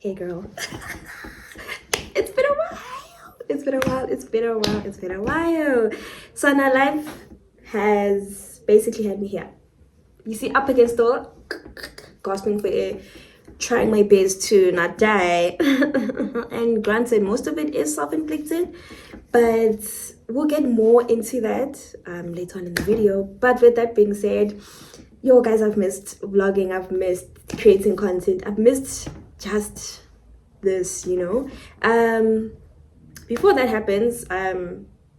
Hey girl. It's been a while. It's been a while. It's been a while. It's been a while. So now life has basically had me here. You see, up against the door, gasping for air, trying my best to not die. And granted, most of it is self-inflicted, but we'll get more into that later on in the video. But with that being said, yo guys, I've missed vlogging, I've missed creating content, I've missed just this, before that happens,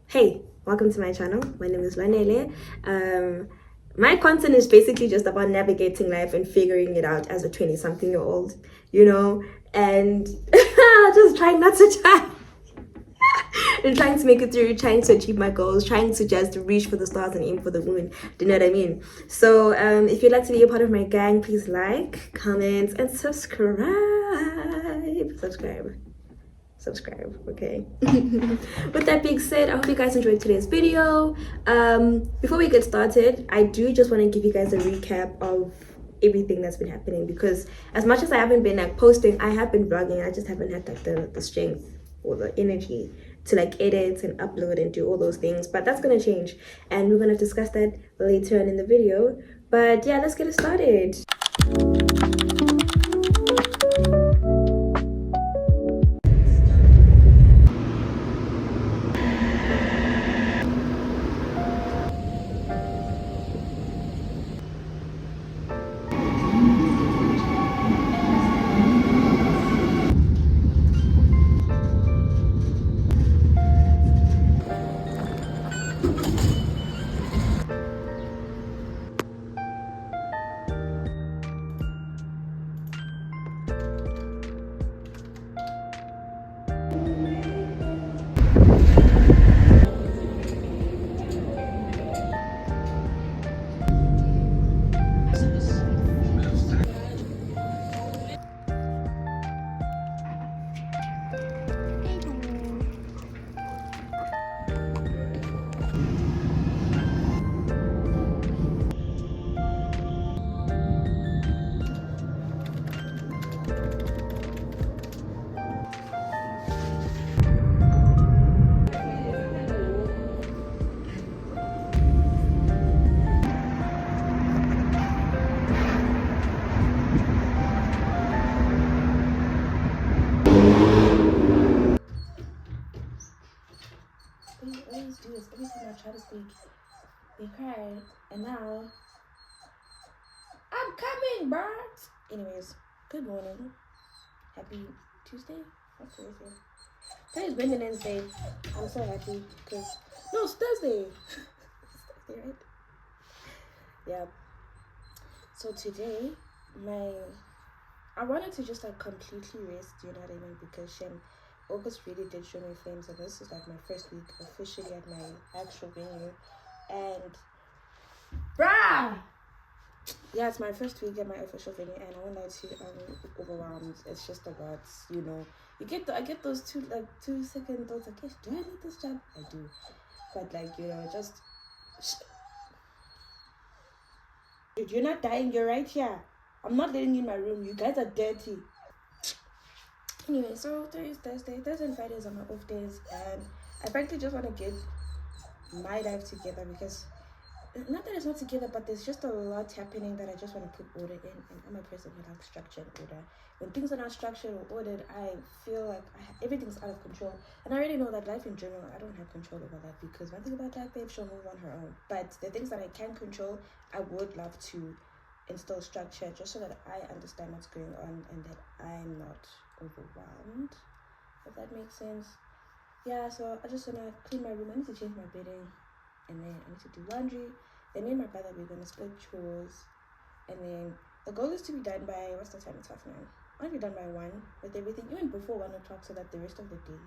hey, welcome to my channel. My name is Lanele. My content is basically just about navigating life and figuring it out as a 20-something-year-old, and just trying not to die. And trying to make it through, trying to achieve my goals, trying to just reach for the stars and aim for the moon. Do you know what I mean? So if you'd like to be a part of my gang, please like, comment, and subscribe. Okay. With that being said, I hope you guys enjoyed today's video. Before we get started, I do just want to give you guys a recap of everything that's been happening, because as much as I haven't been posting, I have been vlogging. I just haven't had the strength or the energy to edit and upload and do all those things, but that's gonna change, and we're gonna discuss that later on in the video. But yeah, let's get it started. Always do this every time I try to speak. They cried, and now I'm coming, birds. Anyways, good morning. Happy Tuesday? What's Thursday? Today is Independence Day. I'm so happy because it's Thursday. It's Thursday, right? Yeah. So today, I wanted to just completely rest. You know what I mean? Because August really did show me flames, and this is my first week officially at my actual venue, and yeah, it's my first week at my official venue, and I won't lie to you, I'm overwhelmed. It's just about, I get those 2 second thoughts like, do I need this job? I do, but just dude, you're not dying, you're right here. I'm not letting you in my room. You guys are dirty. Anyway, so today is Thursday. Thursday and Fridays are my off days, and I frankly just want to get my life together, because not that it's not together, but there's just a lot happening that I just want to put order in, and I'm a person who likes structure and order. When things are not structured or ordered, I feel like everything's out of control, and I already know that life in general, I don't have control over that, because one thing about life, babe, she'll move on her own. But the things that I can control, I would love to instill structure, just so that I understand what's going on and that I'm not overwhelmed, if that makes sense. Yeah, so I just want to clean my room. I need to change my bedding, and then I need to do laundry. Then me and my brother, we're going to split chores, and then the goal is to be done by, what's the time? It's 9. I want to be done by 1 with everything, even before 1 o'clock, so that the rest of the day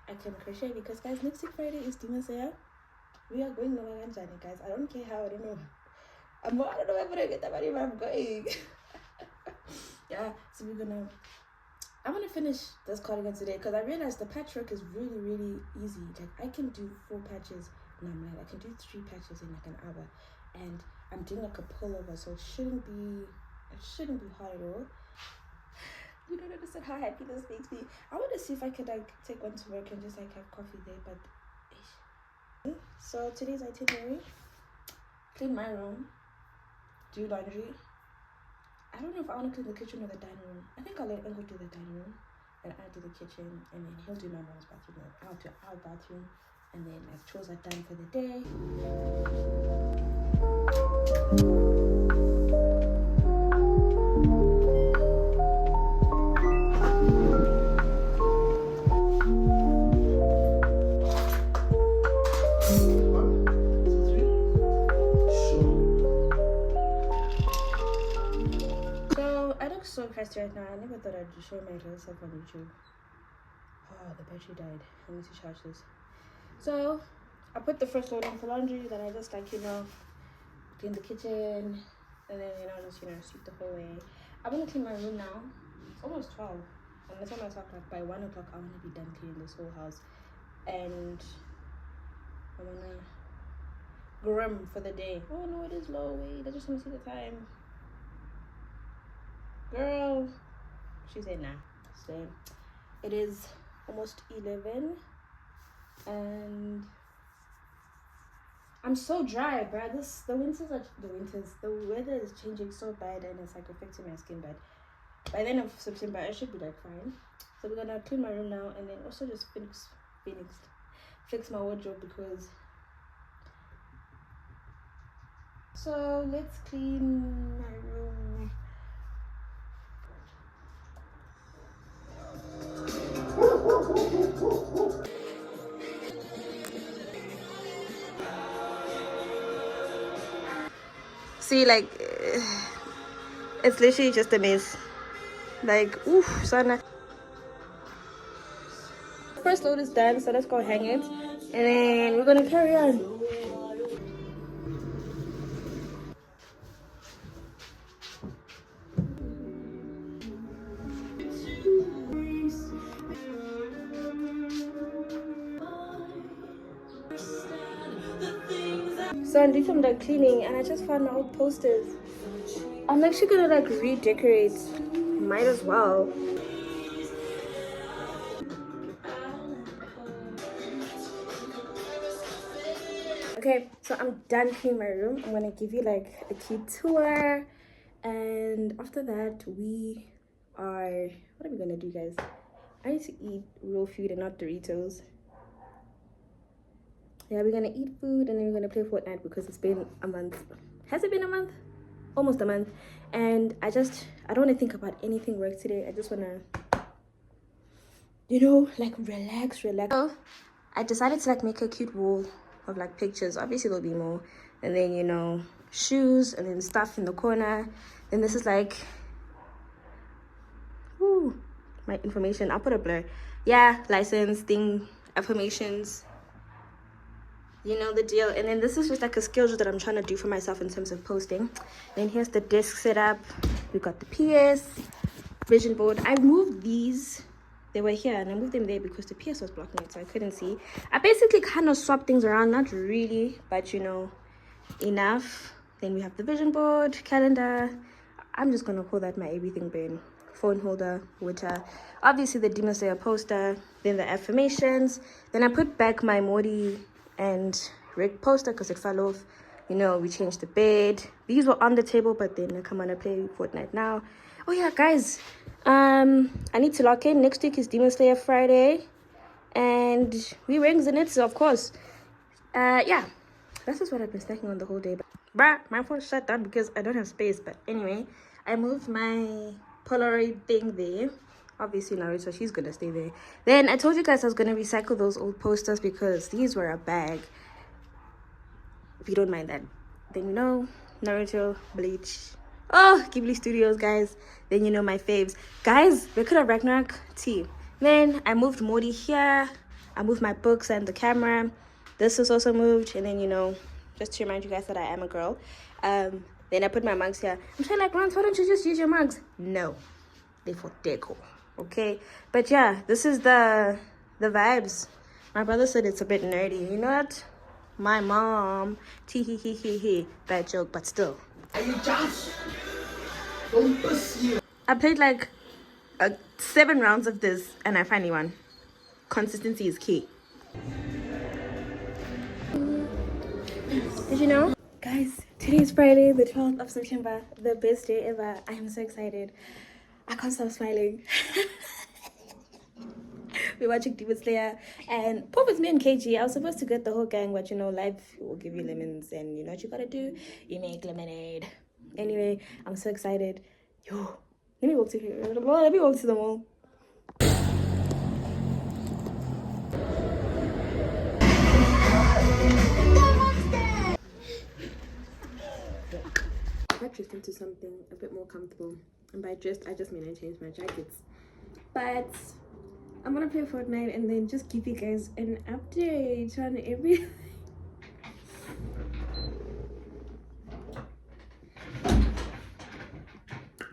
I can crochet, because guys, next week Friday is Dimasaya. We are going nowhere, guys. I don't care how, I don't know. I don't know if I'm gonna get that money, but I'm going. Yeah, so I want to finish this cardigan today, because I realized the patchwork is really, really easy. I can do 4 patches, no, I can do 3 patches in an hour, and I'm doing a pullover, so it shouldn't be hard at all. You don't understand how happy this makes me. I want to see if I could like take one to work and just like have coffee there, but so today's itinerary: clean my room, do laundry. I don't know if I want to clean the kitchen or the dining room. I think I'll let Uncle do the dining room and I'll do the kitchen, and then he'll do my mom's bathroom and I'll do our bathroom, and then like chores are done for the day. So pressed right now. I never thought I'd show my real self on YouTube. Oh, the battery died. I need to charge this. So I put the first load in for laundry, then I just like, you know, clean the kitchen, and then, you know, just, you know, sweep the whole way. I'm gonna clean my room now. It's almost 12. And that's when I talk, like by 1 o'clock I wanna be done cleaning this whole house. And I wanna grim for the day. Oh no, it is low. Wait, I just wanna see the time. Girl, she said nah. So it is almost 11 and I'm so dry, bruh. The weather is changing so bad and it's like affecting my skin bad. By the end of September I should be like fine. So we're gonna clean my room now and then also just fix my wardrobe because so let's clean my room. See, like, it's literally just a mess. Like, oof, so first load is done, so let's go hang it. And then we're gonna carry on. So I'm doing some like cleaning and I just found my old posters. I'm actually gonna like redecorate. Might as well. Okay, so I'm done cleaning my room. I'm gonna give you like a cute tour. And after that, what are we gonna do, guys? I need to eat real food and not Doritos. Yeah, we're gonna eat food and then we're gonna play Fortnite because it's been a month. Has it been a month? Almost a month. And I don't want to think about anything work today. I just want to, you know, like relax. So I decided to like make a cute wall of like pictures. Obviously there'll be more. And then, you know, shoes and then stuff in the corner. Then this is like, woo, my information. I'll put a blur. Yeah, license thing, affirmations. You know the deal. And then this is just like a skill that I'm trying to do for myself in terms of posting. Then here's the desk setup. We got the PS vision board. I moved these, they were here and I moved them there because the PS was blocking it, so I couldn't see. I basically kind of swapped things around, not really, but you know, enough. Then we have the vision board, calendar. I'm just gonna call that my everything bin. Phone holder, which are obviously the Demon Slayer poster, then the affirmations. Then I put back my Morty and Rick poster because it fell off. You know, we changed the bed. These were on the table, but then I come on and play Fortnite now. Oh yeah, guys, I need to lock in. Next week is Demon Slayer Friday and we rings in it, so of course. Yeah, that's just what I've been stacking on the whole day. But bruh, my phone's shut down because I don't have space. But anyway, I moved my Polaroid thing there. Obviously Naruto, she's gonna stay there. Then I told you guys I was gonna recycle those old posters because these were a bag. If you don't mind that. Then you know, Naruto, Bleach. Oh, Ghibli Studios, guys. Then you know my faves. Guys, Record of Ragnarok T. Then I moved Morty here. I moved my books and the camera. This is also moved. And then, you know, just to remind you guys that I am a girl. Then I put my mugs here. I'm trying like, Rance, why don't you just use your mugs? No, they're for deco. Okay, but yeah, this is the vibes. My brother said it's a bit nerdy. You know what? My mom, tee bad joke, but still. I played like 7 rounds of this and I finally won. Consistency is key. Did you know? Guys, today is Friday, the 12th of September, the best day ever. I am so excited. I can't stop smiling. We're watching Demon Slayer, and Pop is me and KG. I was supposed to get the whole gang, but you know, life will give you lemons, and you know what you gotta do? You make lemonade. Anyway, I'm so excited. Yo, let me walk to the mall. I dressed into something a bit more comfortable, and by dressed I just mean I changed my jackets. But I'm gonna play Fortnite and then just give you guys an update on everything.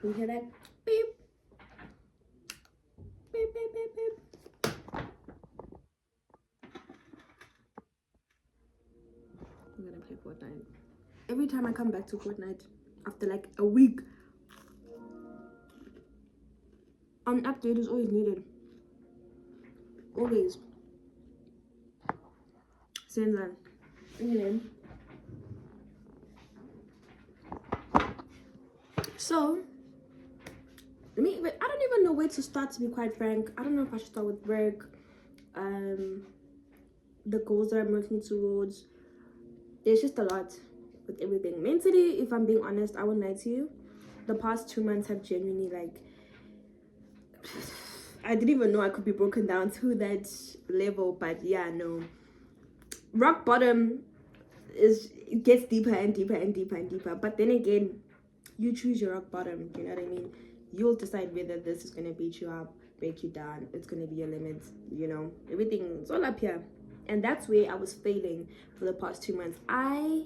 You hear that? Beep. Beep, beep, beep, beep. I'm gonna play Fortnite. Every time I come back to Fortnite, after like a week, an update is always needed. Always. Same that. So, I don't even know where to start, to be quite frank. I don't know if I should start with work, the goals that I'm working towards. There's just a lot with everything. Mentally, if I'm being honest, I won't lie to you. The past 2 months have genuinely, like, I didn't even know I could be broken down to that level, but yeah, no. Rock bottom it gets deeper and deeper and deeper and deeper. But then again, you choose your rock bottom, you know what I mean? You'll decide whether this is gonna beat you up, break you down, it's gonna be your limits, you know. Everything's all up here. And that's where I was failing for the past 2 months. My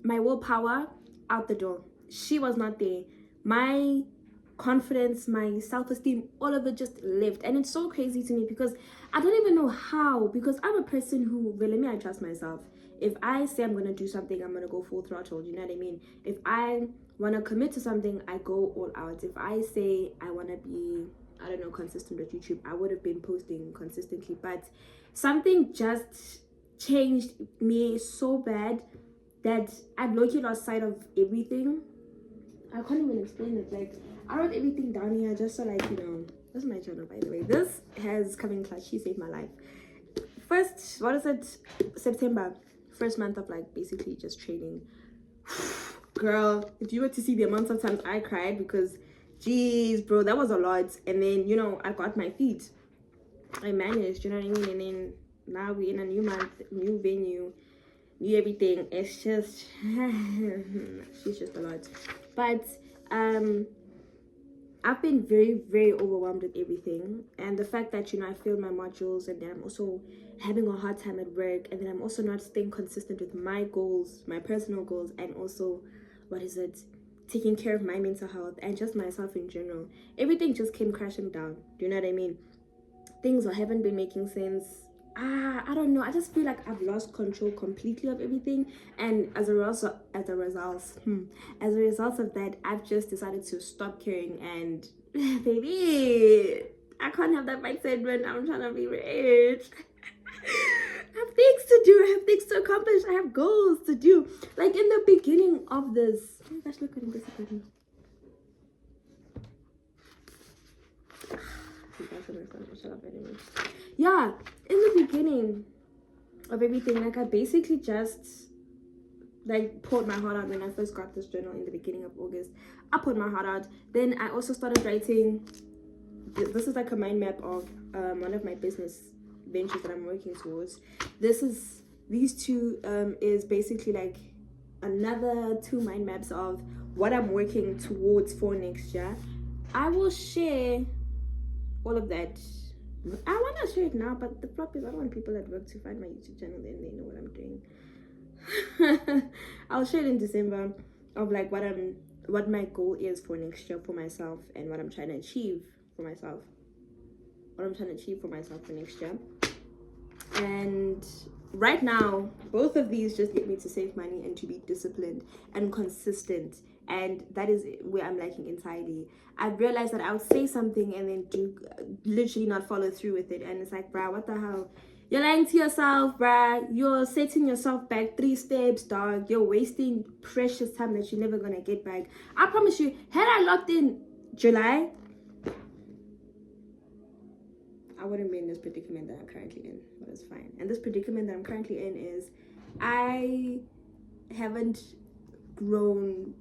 willpower out the door. She was not there. My confidence, my self-esteem, all of it just left. And it's so crazy to me because I don't even know how, because I'm a person who, believe me, I trust myself. If I say I'm gonna do something, I'm gonna go full throttle, you know what I mean? If I want to commit to something, I go all out. If I say I want to be, I don't know, consistent with YouTube, I would have been posting consistently. But something just changed me so bad that I've low-key lost sight of everything. I can't even explain it. Like, I wrote everything down here just so, like, you know, this is my channel, by the way. This has come in clutch. She saved my life. First, what is it? September. First month of, like, basically just training. Girl, if you were to see the amount of times I cried, because, jeez, bro, that was a lot. And then, you know, I got my feet. I managed, you know what I mean? And then now we're in a new month, new venue, new everything. It's just, she's just a lot. But I've been very, very overwhelmed with everything. And the fact that, you know, I failed my modules, and then I'm also having a hard time at work, and then I'm also not staying consistent with my goals, my personal goals, and also, taking care of my mental health and just myself in general. Everything just came crashing down. Do you know what I mean? Things haven't been making sense. I don't know. I just feel like I've lost control completely of everything, and as a result of that, I've just decided to stop caring. And baby, I can't have that mindset when I'm trying to be rich. I have things to do. I have things to accomplish. I have goals to do. Like in the beginning of this. Oh my gosh, look at him disappointing. Yeah, in the beginning of everything, like I basically just like poured my heart out when I first got this journal in the beginning of August. I poured my heart out. Then I also started writing. This is like a mind map of one of my business ventures that I'm working towards. These two is basically like another 2 mind maps of what I'm working towards for next year. I will share all of that. I want to share it now, but the problem is I don't want people at work to find my YouTube channel and they know what I'm doing. I'll share it in December of like what my goal is for next year for myself, and what I'm trying to achieve for myself. What I'm trying to achieve for myself for next year. And right now, both of these just get me to save money and to be disciplined and consistent and that is where I'm lacking entirely. I've realized that I would say something and then do literally not follow through with it, and it's like, bruh, what the hell? You're lying to yourself, bruh. You're setting yourself back 3 steps, dog. You're wasting precious time that you're never gonna get back. I promise you, had I locked in July, I wouldn't be in this predicament that I'm currently in, but it's fine. And this predicament that I'm currently in is I haven't grown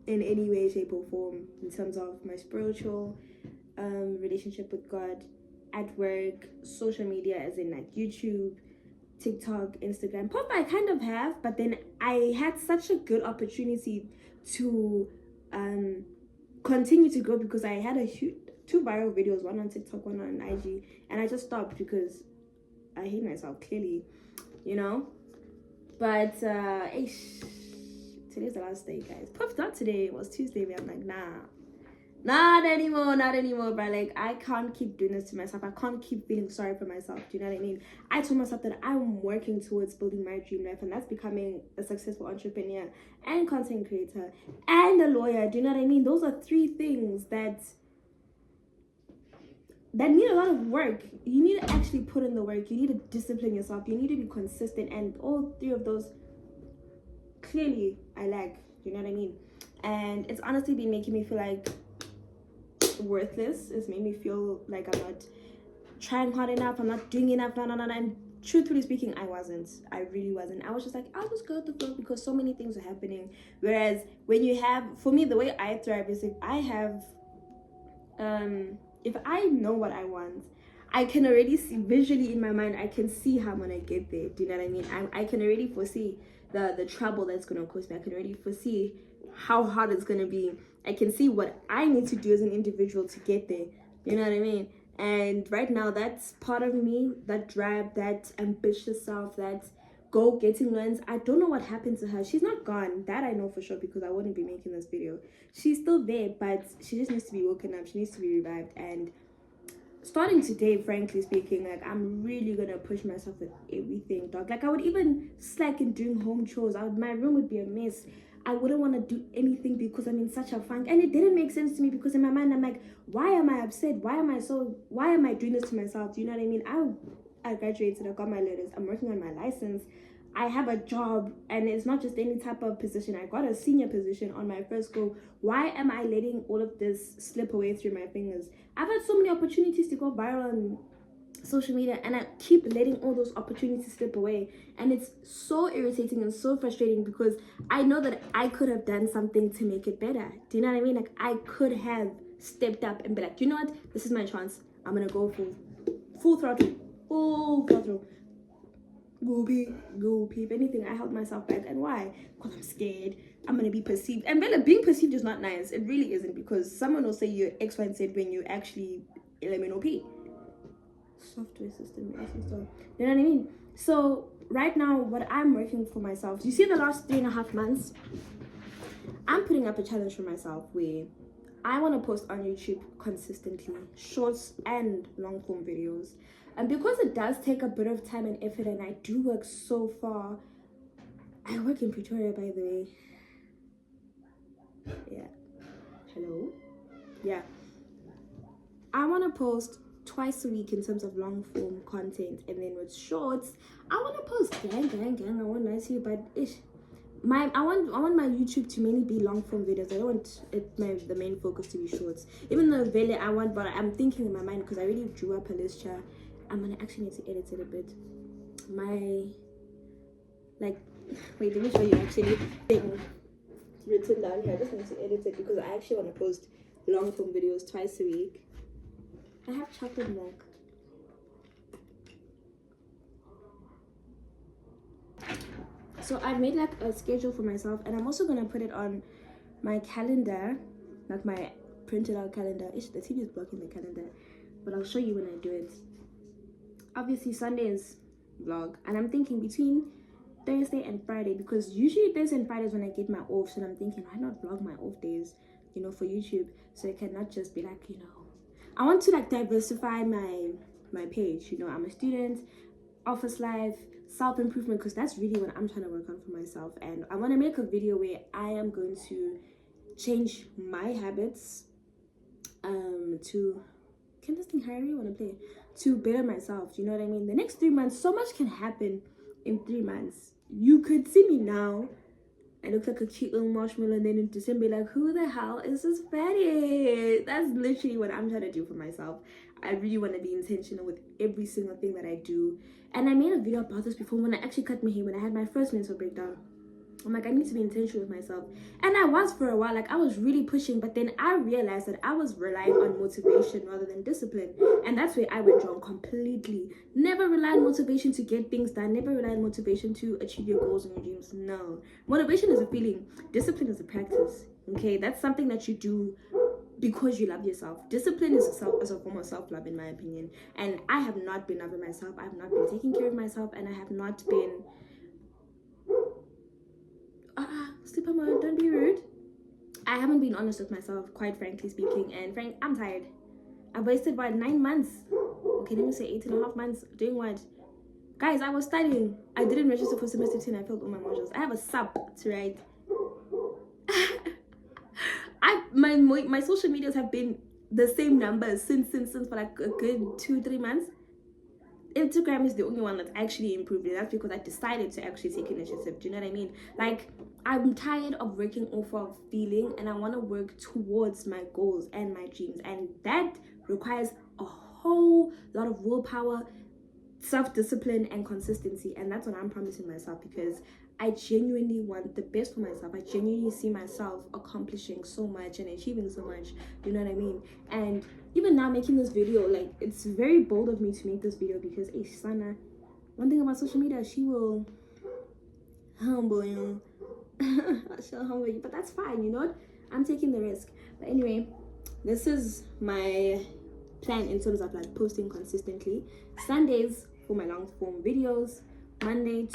in any way, shape, or form in terms of my spiritual relationship with God, at work, social media, as in like YouTube, TikTok, Instagram. Pop, I kind of have, but then I had such a good opportunity to continue to grow because I had a huge 2 viral videos, one on TikTok, one on IG, and I just stopped because I hate myself, clearly, you know. But today's the last day, guys. Puffed up today. It was Tuesday, but I'm like, not anymore, bro. Like, I can't keep doing this to myself. I can't keep feeling sorry for myself. Do you know what I mean? I told myself that I'm working towards building my dream life, and that's becoming a successful entrepreneur and content creator and a lawyer. Do you know what I mean? Those are 3 things that need a lot of work. You need to actually put in the work. You need to discipline yourself. You need to be consistent, and all 3 of those clearly I lack. You know what I mean? And it's honestly been making me feel like worthless. It's made me feel like I'm not trying hard enough, I'm not doing enough, no. And truthfully speaking, I really wasn't. I was just like, I'll just go with the flow because so many things are happening. Whereas when you have, for me, the way I thrive is if I have if I know what I want, I can already see visually in my mind, I can see how I'm gonna get there. Do you know what I mean? I can already foresee the trouble that's gonna cause me. I can already foresee how hard it's gonna be. I can see what I need to do as an individual to get there. You know what I mean? And right now, that's part of me, that drive, that ambitious self, that go-getting lens. I don't know what happened to her. She's not gone. That I know for sure because I wouldn't be making this video. She's still there, but she just needs to be woken up. She needs to be revived. And starting today, frankly speaking, like, I'm really gonna push myself with everything, dog. Like, I would even slack in doing home chores. My room would be a mess. I wouldn't want to do anything because I'm in such a funk, and it didn't make sense to me because in my mind I'm like, why am I upset? Why am I doing this to myself? Do you know what I mean? I graduated, I got my letters, I'm working on my license, I have a job, and it's not just any type of position. I got a senior position on my first go. Why am I letting all of this slip away through my fingers? I've had so many opportunities to go viral on social media, and I keep letting all those opportunities slip away, and it's so irritating and so frustrating because I know that I could have done something to make it better. Do you know what I mean? Like, I could have stepped up and be like, you know what, this is my chance, I'm gonna go full throttle. Go peep. Anything, I held myself back. And why? Because I'm scared I'm gonna be perceived, and being perceived is not nice. It really isn't, because someone will say you're X, Y, and Z when you actually LMNOP. Software system, so you know what I mean? So right now, what I'm working for myself, you see, the last 3.5 months, I'm putting up a challenge for myself where I want to post on YouTube consistently, shorts and long form videos. And because it does take a bit of time and effort, and I do work so far, I work in Pretoria, by the way. Yeah. Hello? Yeah. I want to post twice a week in terms of long form content, and then with shorts, I want to post gang. I won't lie to you, but I want my YouTube to mainly be long form videos. I don't want the main focus to be shorts. Even though really I want, but I'm thinking in my mind, because I already drew up a list here. I'm gonna actually need to edit it a bit. Wait, let me show you actually thing written down here. I just need to edit it because I actually want to post long form videos twice a week. I have chocolate milk. So I've made like a schedule for myself, and I'm also gonna put it on my calendar, like my printed out calendar. The TV is blocking the calendar, but I'll show you when I do it. Obviously Sunday is vlog, and I'm thinking between Thursday and Friday, because usually Thursday and Friday is when I get my offs, and I'm thinking, why not vlog my off days, you know, for YouTube, so it cannot just be like, you know, I want to like diversify my page. You know, I'm a student, office life, self-improvement, because that's really what I'm trying to work on for myself. And I want to make a video where I am going to change my habits to, can this thing hurry? I really want to play, to better myself. Do you know what I mean? The next 3 months, so much can happen in 3 months. You could see me now, I look like a cute little marshmallow, and then in December, like, who the hell is this fatty? That's literally what I'm trying to do for myself. I really want to be intentional with every single thing that I do. And I made a video about this before when I actually cut my hair, when I had my first menstrual breakdown. I'm like, I need to be intentional with myself. And I was for a while, like I was really pushing, but then I realized that I was relying on motivation rather than discipline. And that's where I went wrong completely. Never rely on motivation to get things done. Never rely on motivation to achieve your goals and your dreams. No. Motivation is a feeling. Discipline is a practice. Okay? That's something that you do because you love yourself. Discipline is a form of self-love, in my opinion. And I have not been loving myself. I have not been taking care of myself. And I have not been... Sleeper mode, don't be rude. I haven't been honest with myself, quite frankly speaking, and I'm tired. I wasted about 9 months. Okay, let me say 8.5 months doing what? Guys, I was studying. I didn't register for semester 2 and I failed all my modules. I have a sub to write. My social medias have been the same numbers since for like a good 2-3 months. Instagram is the only one that's actually improved, and that's because I decided to actually take initiative. Do you know what I mean? Like, I'm tired of working off of feeling, and I want to work towards my goals and my dreams, and that requires a whole lot of willpower, self-discipline, and consistency. And that's what I'm promising myself, because I genuinely want the best for myself. I genuinely see myself accomplishing so much and achieving so much. Do you know what I mean? And even now making this video, like, it's very bold of me to make this video, because Sana, one thing about social media, she will humble you. She'll humble you, but that's fine, you know what? I'm taking the risk. But anyway, this is my plan in terms of like posting consistently. Sundays for my long form videos. Monday,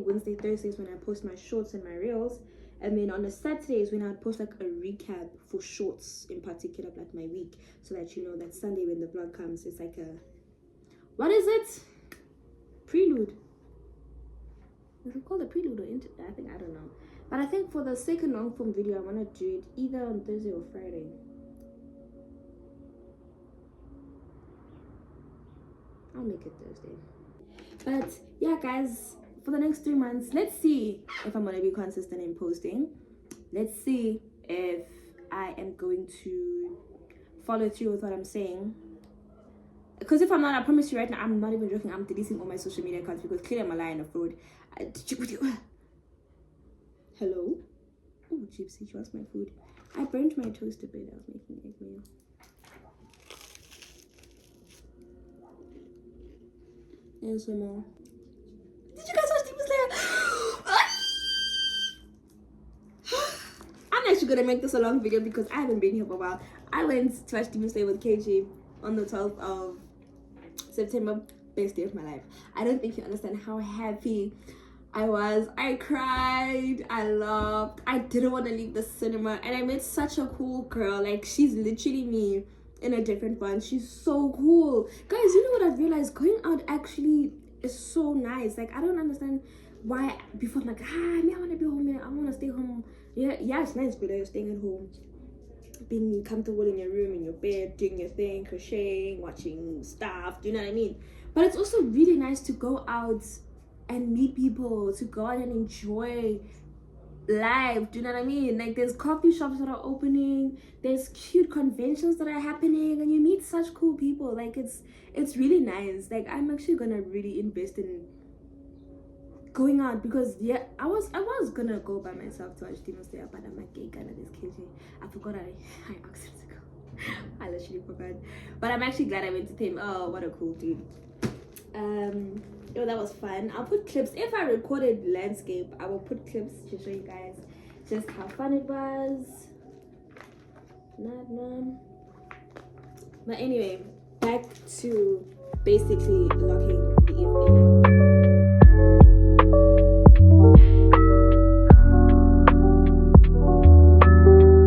Wednesday, Thursdays when I post my shorts and my reels. And then on the Saturdays when I post like a recap for shorts in particular, like my week, so that you know that Sunday when the vlog comes, it's like a, what is it? Prelude. Is it called a prelude or I don't know. But I think for the second long form video, I want to do it either on Thursday or Friday. I'll make it Thursday. But yeah, guys, for the next 3 months, let's see if I'm gonna be consistent in posting. Let's see if I am going to follow through with what I'm saying. Because if I'm not, I promise you right now, I'm not even joking, I'm deleting all my social media accounts, because clearly I'm a liar and a fraud. Hello? Oh, Gypsy, she wants my food. I burnt my toast a bit. I was making eggmail. And some more. Did you guys watch Demon Slayer? I'm actually gonna make this a long video because I haven't been here for a while. I went to watch Demon Slayer with KG on the 12th of September. Best day of my life. I don't think you understand how happy I was. I cried, I laughed, I didn't want to leave the cinema, and I met such a cool girl. Like, she's literally me in a different one. She's so cool. Guys, you know what I've realized? Going out actually is so nice. Like, I don't understand why before I'm like, I want to be home, I want to stay home. Yeah, it's nice, but you're staying at home, being comfortable in your room, in your bed, doing your thing, crocheting, watching stuff. Do you know what I mean? But it's also really nice to go out and meet people, to go out and enjoy life. Do you know what I mean? Like, there's coffee shops that are opening, there's cute conventions that are happening, and you meet such cool people. Like, it's really nice. Like, I'm actually gonna really invest in going out, because yeah, I was gonna go by myself to watch Demon Slayer, but I'm like, gay this KJ. I forgot I asked him to go. I literally forgot. But I'm actually glad I went with him. Oh, what a cool dude. That was fun. I'll put clips. If I recorded landscape, I will put clips to show you guys just how fun it was. But anyway, back to basically locking the evening.